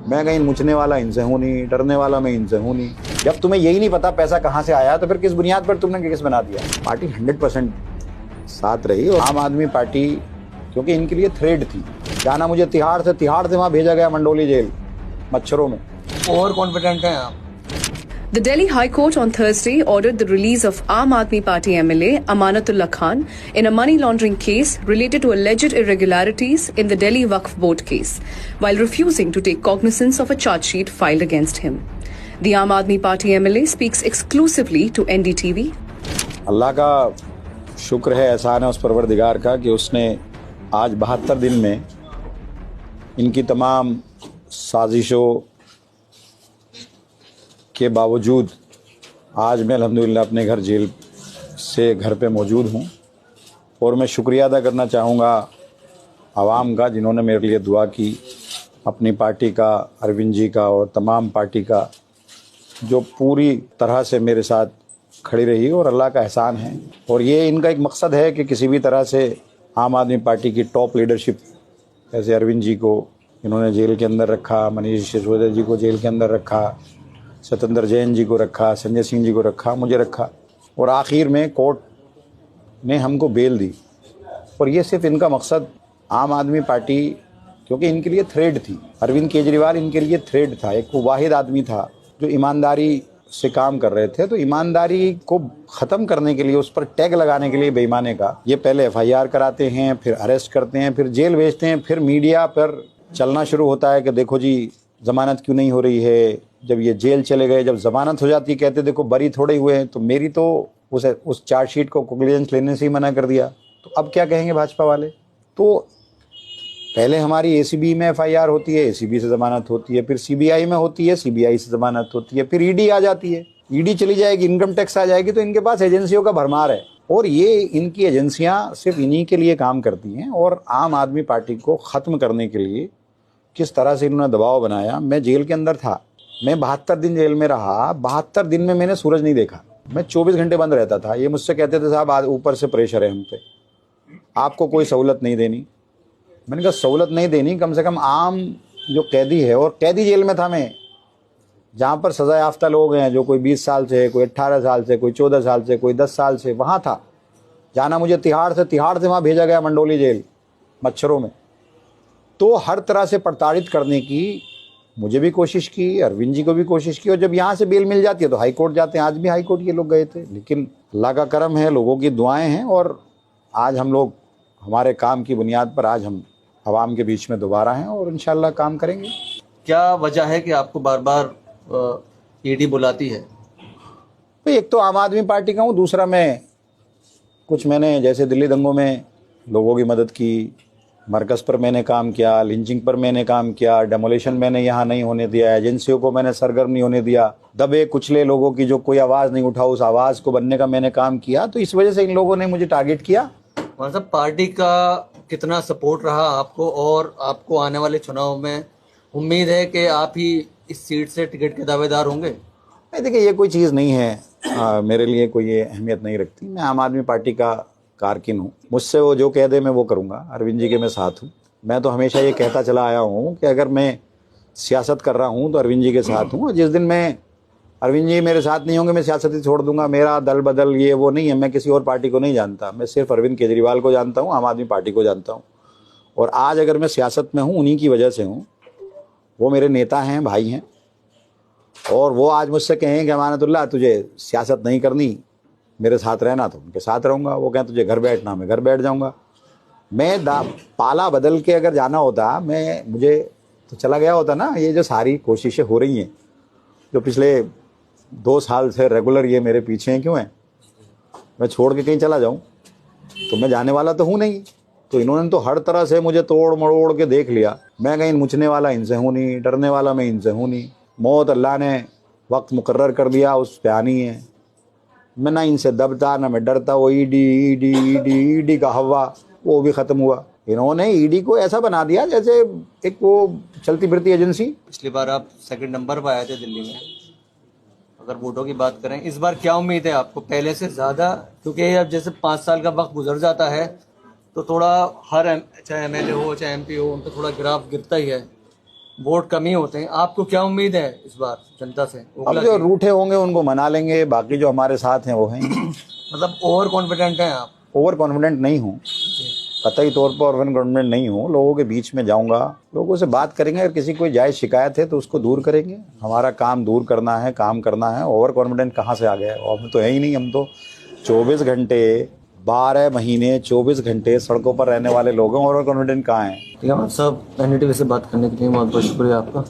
मैं कहीं मुझने वाला इनसे हूँ नहीं, डरने वाला मैं इनसे हूँ नहीं। जब तुम्हें यही नहीं पता पैसा कहाँ से आया तो फिर किस बुनियाद पर तुमने केस बना दिया। पार्टी 100% साथ रही और आम आदमी पार्टी, क्योंकि इनके लिए थ्रेड थी। जाना मुझे तिहाड़ से वहाँ भेजा गया, मंडोली जेल मच्छरों में। ओवर कॉन्फिडेंट हैं आप। The Delhi High Court on Thursday ordered the release of Aam Aadmi Party MLA Amanatullah Khan in a money laundering case related to alleged irregularities in the Delhi Waqf Board case, while refusing to take cognizance of a charge sheet filed against him. The Aam Aadmi Party MLA speaks exclusively to NDTV. अल्लाह का शुक्र है, एहसान है उस परवरदिगार का कि उसने आज 72 दिन में इनकी तमाम साजिशों के बावजूद आज मैं अल्हम्दुलिल्लाह अपने घर पे मौजूद हूँ। और मैं शुक्रिया अदा करना चाहूँगा आवाम का, जिन्होंने मेरे लिए दुआ की, अपनी पार्टी का, अरविंद जी का और तमाम पार्टी का, जो पूरी तरह से मेरे साथ खड़ी रही। और अल्लाह का एहसान है। और ये इनका एक मकसद है कि किसी भी तरह से आम आदमी पार्टी की टॉप लीडरशिप, जैसे अरविंद जी को इन्होंने जेल के अंदर रखा, मनीष सिसोदिया जी को जेल के अंदर रखा, सत्येंद्र जैन जी को रखा, संजय सिंह जी को रखा, मुझे रखा, और आखिर में कोर्ट ने हमको बेल दी। और ये सिर्फ इनका मकसद आम आदमी पार्टी, क्योंकि इनके लिए थ्रेड थी। अरविंद केजरीवाल इनके लिए थ्रेड था। एक वो वाहिद आदमी था जो ईमानदारी से काम कर रहे थे। तो ईमानदारी को ख़त्म करने के लिए, उस पर टैग लगाने के लिए बेईमाने का, ये पहले FIR कराते हैं, फिर अरेस्ट करते हैं, फिर जेल भेजते हैं, फिर मीडिया पर चलना शुरू होता है कि देखो जी ज़मानत क्यों नहीं हो रही है। जब ये जेल चले गए, जब ज़मानत हो जाती, कहते देखो बरी थोड़े हुए हैं। तो मेरी तो उस चार्जशीट को कोग्निजेंस लेने से ही मना कर दिया। तो अब क्या कहेंगे भाजपा वाले। तो पहले हमारी ACB में FIR होती है, ACB से ज़मानत होती है, फिर CBI में होती है, CBI से ज़मानत होती है, फिर ED आ जाती है, ED चली जाएगी, इनकम टैक्स आ जाएगी। तो इनके पास एजेंसियों का भरमार है और ये इनकी एजेंसियां सिर्फ इन्हीं के लिए काम करती हैं। और आम आदमी पार्टी को ख़त्म करने के लिए किस तरह से इन्होंने दबाव बनाया। मैं जेल के अंदर था, मैं 72 दिन जेल में रहा। 72 दिन में मैंने सूरज नहीं देखा। मैं 24 घंटे बंद रहता था। ये मुझसे कहते थे साहब आज ऊपर से प्रेशर है हम पे, आपको कोई सहूलत नहीं देनी। मैंने कहा सहूलत नहीं देनी, कम से कम आम जो कैदी है, और कैदी जेल में था मैं, जहाँ पर सज़ा याफ्ता लोग हैं, जो कोई 20 साल से, कोई 18 साल से, कोई 14 साल से, कोई 10 साल से, वहाँ था। जाना मुझे तिहाड़ से वहाँ भेजा गया, मंडोली जेल मच्छरों में। तो हर तरह से प्रताड़ित करने की मुझे भी कोशिश की, अरविंद जी को भी कोशिश की। और जब यहाँ से बेल मिल जाती है तो हाई कोर्ट जाते हैं। आज भी हाई कोर्ट ये लोग गए थे, लेकिन अल्लाह का करम है, लोगों की दुआएं हैं, और आज हम लोग हमारे काम की बुनियाद पर आज हम आवाम के बीच में दोबारा हैं और इंशाल्लाह काम करेंगे। क्या वजह है कि आपको बार बार ED बुलाती है? तो एक तो आम आदमी पार्टी का हूँ, दूसरा मैंने जैसे दिल्ली दंगों में लोगों की मदद की, मरकज़ पर मैंने काम किया, लिंचिंग पर मैंने काम किया, डेमोलेशन मैंने यहाँ नहीं होने दिया, एजेंसियों को मैंने सरगर्म नहीं होने दिया, दबे कुचले लोगों की जो कोई आवाज़ नहीं उठा, उस आवाज़ को बनने का मैंने काम किया। तो इस वजह से इन लोगों ने मुझे टारगेट किया। मतलब पार्टी का कितना सपोर्ट रहा आपको, और आपको आने वाले चुनाव में उम्मीद है कि आप ही इस सीट से टिकट के दावेदार होंगे? नहीं, देखिए ये कोई चीज़ नहीं है, मेरे लिए कोई ये अहमियत नहीं रखती। मैं आम आदमी पार्टी का कारकिन हूँ, मुझसे वो जो कह दे मैं वो करूँगा। अरविंद जी के मैं साथ हूँ। मैं तो हमेशा ये कहता चला आया हूँ कि अगर मैं सियासत कर रहा हूँ तो अरविंद जी के साथ हूँ। और जिस दिन मैं अरविंद जी मेरे साथ नहीं होंगे, मैं सियासत ही छोड़ दूंगा। मेरा दल बदल ये वो नहीं है। मैं किसी और पार्टी को नहीं जानता, मैं सिर्फ अरविंद केजरीवाल को जानता हूँ, आम आदमी पार्टी को जानता हूँ। और आज अगर मैं सियासत में हूँ उन्हीं की वजह से हूँ। वो मेरे नेता हैं, भाई हैं, और वो आज मुझसे कहें कि अमानतुल्लाह तुझे सियासत नहीं करनी, मेरे साथ रहना, तो उनके साथ रहूँगा। वो कहें तुझे घर बैठना, मैं घर बैठ जाऊँगा। मैं पाला बदल के अगर जाना होता, मुझे तो चला गया होता ना। ये जो सारी कोशिशें हो रही हैं, जो पिछले 2 साल से रेगुलर ये मेरे पीछे हैं, क्यों हैं? मैं छोड़ के कहीं चला जाऊँ तो मैं जाने वाला तो हूँ नहीं। तो इन्होंने तो हर तरह से मुझे तोड़ मरोड़ के देख लिया। मैं कहीं मुझने वाला इनसे हूँ नहीं, डरने वाला मैं इनसे हूँ नहीं। मौत अल्लाह ने वक्त मुकर्रर कर दिया, उस पे आनी है। मैं ना इनसे दबता ना मैं डरता। वो ईडी का हवा वो भी ख़त्म हुआ। इन्होंने ईडी को ऐसा बना दिया जैसे एक वो चलती फिरती एजेंसी। पिछली बार आप 2nd नंबर पर आए थे दिल्ली में। अगर वोटों की बात करें, इस बार क्या उम्मीद है आपको पहले से ज़्यादा? क्योंकि अब जैसे 5 साल का वक्त गुजर जाता है तो थोड़ा चाहे MLA हो चाहे MP हो, उन पर थोड़ा ग्राफ गिरता ही है। वोट कम ही होते हैं, आपको क्या उम्मीद है इस बार जनता से? अब ओखला जो की। रूठे होंगे उनको मना लेंगे, बाकी जो हमारे साथ हैं वो हैं। मतलब ओवर कॉन्फिडेंट हैं आप? ओवर कॉन्फिडेंट नहीं हूँ, कतई तौर पर ओवर कॉन्फिडेंट नहीं हूँ। लोगों के बीच में जाऊंगा, लोगों से बात करेंगे, अगर किसी कोई जायज शिकायत है तो उसको दूर करेंगे। हमारा काम दूर करना है, काम करना है। ओवर कॉन्फिडेंट कहाँ से आ गया? और हम तो है ही नहीं। हम तो 24 घंटे 12 महीने 24 घंटे सड़कों पर रहने वाले लोग हैं। ओवर कॉन्फिडेंट कहाँ हैं? ठीक है साहब, एनडीटीवी से बात करने के लिए बहुत बहुत शुक्रिया आपका।